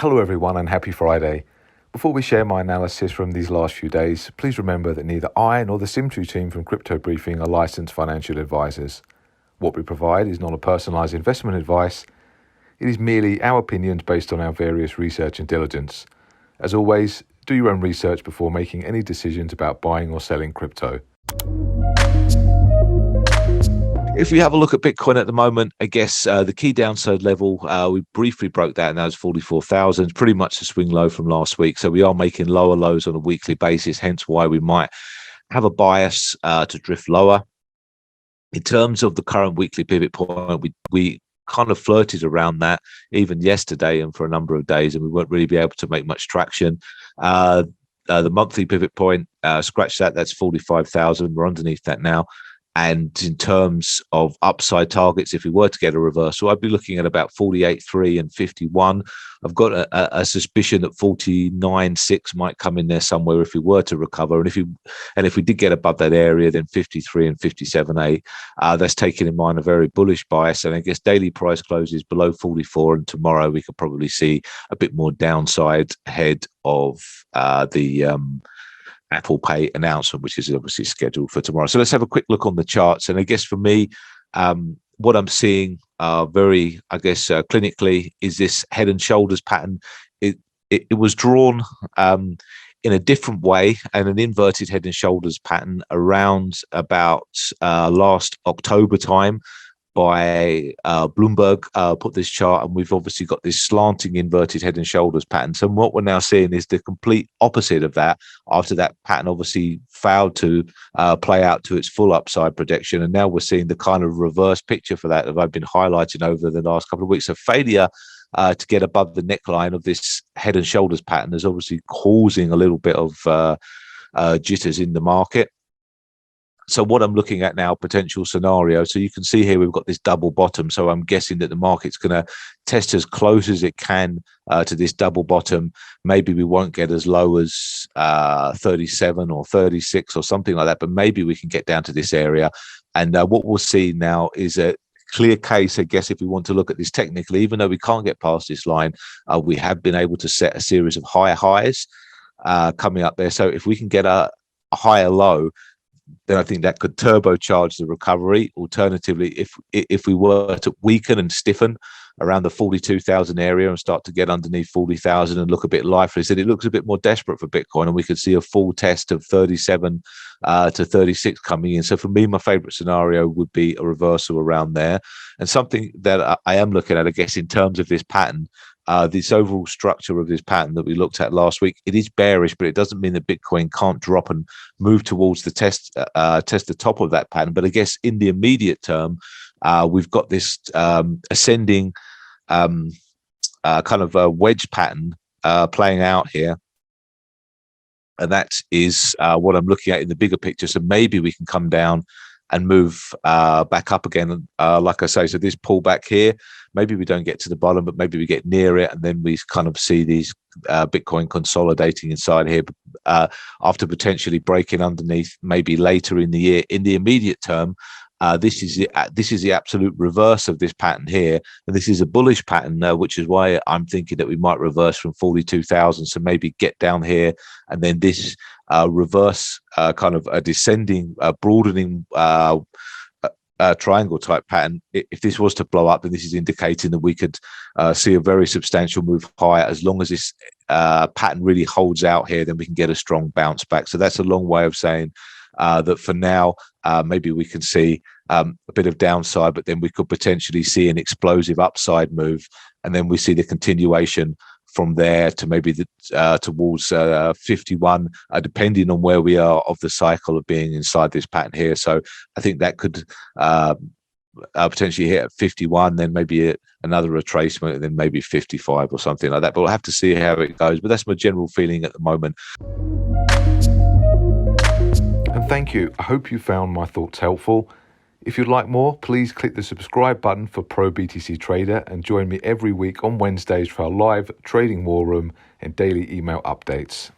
Hello everyone and happy Friday. Before we share my analysis from these last few days, please remember that neither I nor the SIMETRI team from Crypto Briefing are licensed financial advisors. What we provide is not a personalised investment advice. It is merely our opinions based on our various research and diligence. As always, do your own research before making any decisions about buying or selling crypto. If we have a look at Bitcoin at the moment, I guess the key downside level, we briefly broke that, and that was 44,000, pretty much the swing low from last week. So we are making lower lows on a weekly basis, hence why we might have a bias to drift lower. In terms of the current weekly pivot point, we kind of flirted around that even yesterday and for a number of days, and we won't really be able to make much traction. The monthly pivot point, scratch that, that's 45,000. We're underneath that now. And in terms of upside targets, if we were to get a reversal, I'd be looking at about 48.3 and 51. I've got a suspicion that 49.6 might come in there somewhere if we were to recover. And if we did get above that area, then 53 and 57.8. That's taking in mind a very bullish bias. And I guess daily price closes below 44, and tomorrow we could probably see a bit more downside ahead of the Apple Pay announcement, which is obviously scheduled for tomorrow. So let's have a quick look on the charts. And I guess for me, what I'm seeing clinically is this head and shoulders pattern. It was drawn in a different way, and an inverted head and shoulders pattern around about last October time by Bloomberg put this chart, and we've obviously got this slanting inverted head and shoulders pattern. So what we're now seeing is the complete opposite of that, after that pattern obviously failed to play out to its full upside projection. And now we're seeing the kind of reverse picture for that I've been highlighting over the last couple of weeks. So failure to get above the neckline of this head and shoulders pattern is obviously causing a little bit of jitters in the market. So what I'm looking at now, potential scenario. So you can see here we've got this double bottom. So I'm guessing that the market's going to test as close as it can to this double bottom. Maybe we won't get as low as 37 or 36 or something like that, but maybe we can get down to this area. And what we'll see now is a clear case, I guess, if we want to look at this technically, even though we can't get past this line, we have been able to set a series of higher highs coming up there. So if we can get a higher low, then I think that could turbocharge the recovery. Alternatively, if we were to weaken and stiffen around the 42,000 area and start to get underneath 40,000 and look a bit lifeless, then it looks a bit more desperate for Bitcoin, and we could see a full test of 37 to 36 coming in. So for me, my favorite scenario would be a reversal around there. And something that I am looking at, I guess, in terms of this pattern, this overall structure of this pattern that we looked at last week, it is bearish, but it doesn't mean that Bitcoin can't drop and move towards the test the top of that pattern. But I guess in the immediate term, we've got this ascending kind of a wedge pattern playing out here. And that is what I'm looking at in the bigger picture. So maybe we can come down and move back up again. Like I say, so this pullback here, maybe we don't get to the bottom, but maybe we get near it, and then we kind of see these Bitcoin consolidating inside here after potentially breaking underneath maybe later in the year. In the immediate term, this is the absolute reverse of this pattern here, and this is a bullish pattern, which is why I'm thinking that we might reverse from 42,000. So maybe get down here, and then this reverse kind of a descending, broadening triangle type pattern. If this was to blow up, then this is indicating that we could see a very substantial move higher. As long as this pattern really holds out here, then we can get a strong bounce back. So that's a long way of saying that for now, maybe we can see a bit of downside, but then we could potentially see an explosive upside move, and then we see the continuation from there to maybe towards 51, depending on where we are of the cycle of being inside this pattern here. So I think that could potentially hit at 51, then maybe another retracement, and then maybe 55 or something like that. But we'll have to see how it goes. But that's my general feeling at the moment. And thank you. I hope you found my thoughts helpful. If you'd like more, please click the subscribe button for Pro BTC Trader and join me every week on Wednesdays for our live trading war room and daily email updates.